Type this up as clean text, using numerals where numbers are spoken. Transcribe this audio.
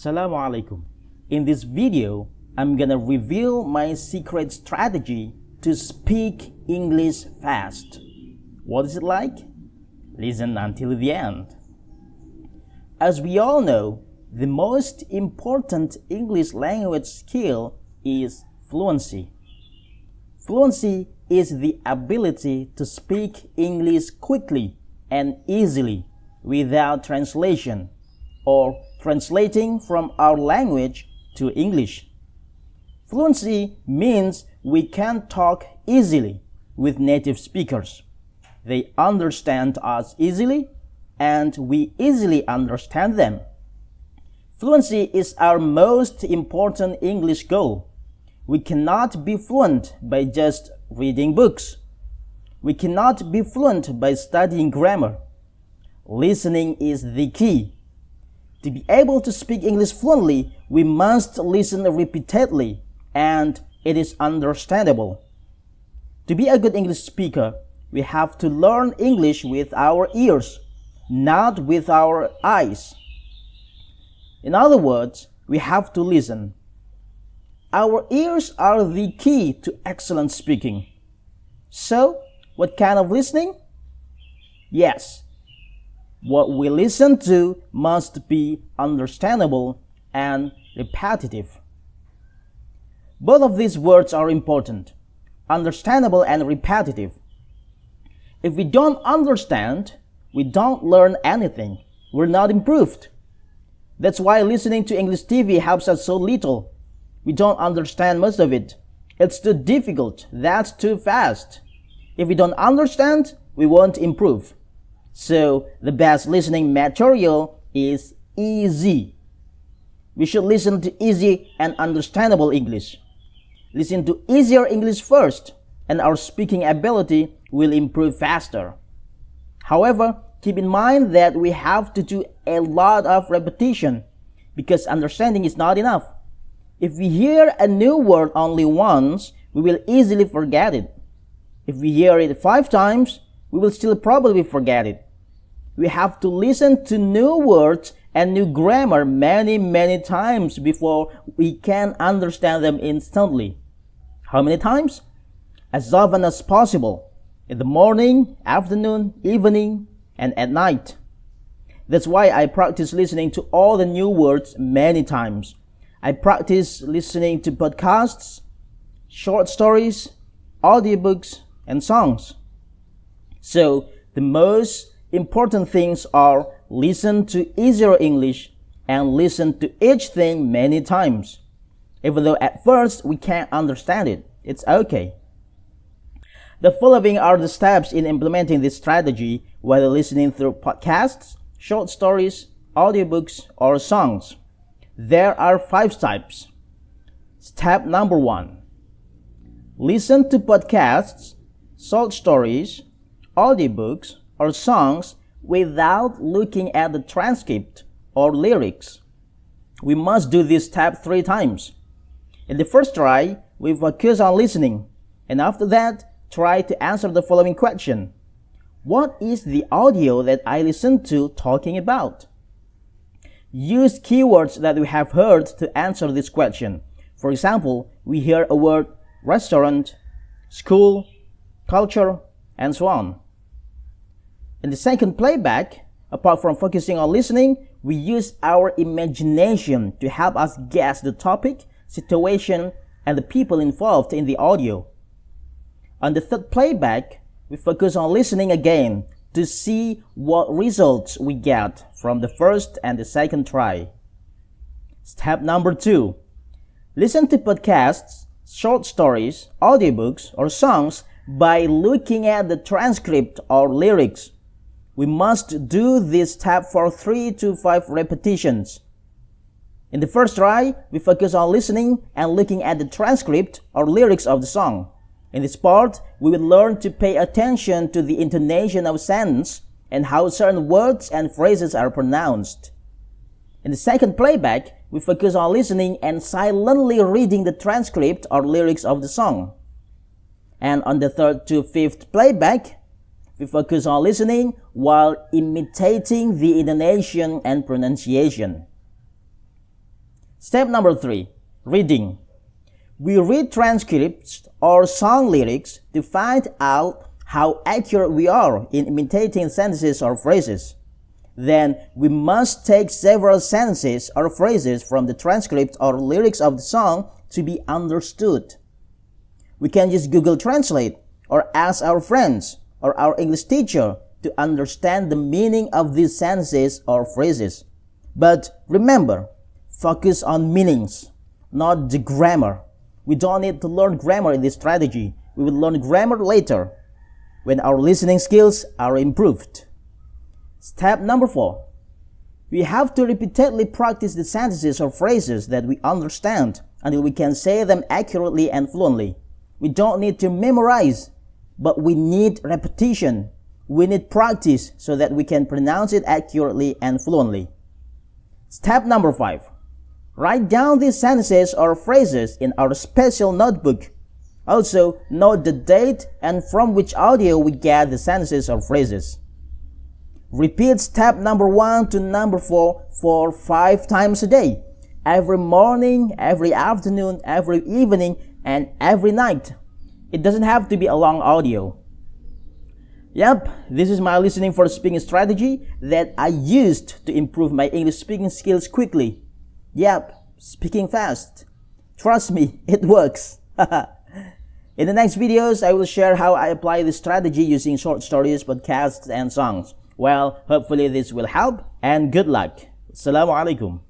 Assalamu alaikum. In this video, I'm gonna reveal my secret strategy to speak English fast. What is it like? Listen until the end. As we all know, the most important English language skill is fluency. Fluency is the ability to speak English quickly and easily without translation or translating from our language to English. Fluency means we can talk easily with native speakers. They understand us easily and we easily understand them. Fluency is our most important English goal. We cannot be fluent by just reading books. We cannot be fluent by studying grammar. Listening is the key. To be able to speak English fluently, we must listen repeatedly, and it is understandable. To be a good English speaker, we have to learn English with our ears, not with our eyes. In other words, we have to listen. Our ears are the key to excellent speaking. So, what kind of listening? Yes, what we listen to must be understandable and repetitive. Both of these words are important, understandable and repetitive. If we don't understand, we don't learn anything. We're not improved. That's why listening to English TV helps us so little. We don't understand most of it. It's too difficult. That's too fast. If we don't understand, we won't improve. So, the best listening material is easy. We should listen to easy and understandable English. Listen to easier English first, and our speaking ability will improve faster. However, keep in mind that we have to do a lot of repetition because understanding is not enough. If we hear a new word only once, we will easily forget it. If we hear it 5 times, we will still probably forget it. We have to listen to new words and new grammar many times before we can understand them instantly. How many times? As often as possible. In the morning, afternoon, evening, and at night. That's why I practice listening to all the new words many times. I practice listening to podcasts, short stories, audiobooks, and songs. So, the most important things are listen to easier English and listen to each thing many times. Even though at first we can't understand it, it's okay. The following are the steps in implementing this strategy, whether listening through podcasts, short stories, audiobooks, or songs. There are 5 steps. Step number 1. Listen to podcasts, short stories, audiobooks, or songs without looking at the transcript or lyrics. We must do this step 3 times. In the first try, we focus on listening, and after that, try to answer the following question. What is the audio that I listened to talking about? Use keywords that we have heard to answer this question. For example, we hear a word restaurant, school, culture, and so on. In the second playback, apart from focusing on listening, we use our imagination to help us guess the topic, situation, and the people involved in the audio. On the third playback, we focus on listening again to see what results we get from the first and the second try. Step number 2. Listen to podcasts, short stories, audiobooks, or songs by looking at the transcript or lyrics. We must do this step for 3 to 5 repetitions. In the first try, we focus on listening and looking at the transcript or lyrics of the song. In this part, we will learn to pay attention to the intonation of a sentence and how certain words and phrases are pronounced. In the second playback, we focus on listening and silently reading the transcript or lyrics of the song. And on the third to fifth playback, we focus on listening while imitating the intonation and pronunciation. Step number 3, reading. We read transcripts or song lyrics to find out how accurate we are in imitating sentences or phrases. Then we must take several sentences or phrases from the transcript or lyrics of the song to be understood. We can just Google Translate or ask our friends or our English teacher to understand the meaning of these sentences or phrases. But remember, focus on meanings, not the grammar. We don't need to learn grammar in this strategy. We will learn grammar later, when our listening skills are improved. Step number 4. We have to repeatedly practice the sentences or phrases that we understand until we can say them accurately and fluently. We don't need to memorize, but we need repetition. We need practice so that we can pronounce it accurately and fluently. Step number 5. Write down these sentences or phrases in our special notebook. Also, note the date and from which audio we get the sentences or phrases. Repeat step number 1 to number 4 for 5 times a day. Every morning, every afternoon, every evening, and every night. It doesn't have to be a long audio. Yep, this is my listening for speaking strategy that I used to improve my English speaking skills quickly. Yep, speaking fast. Trust me, it works. In the next videos, I will share how I apply this strategy using short stories, podcasts, and songs. Well, hopefully this will help, and good luck. Assalamu alaikum.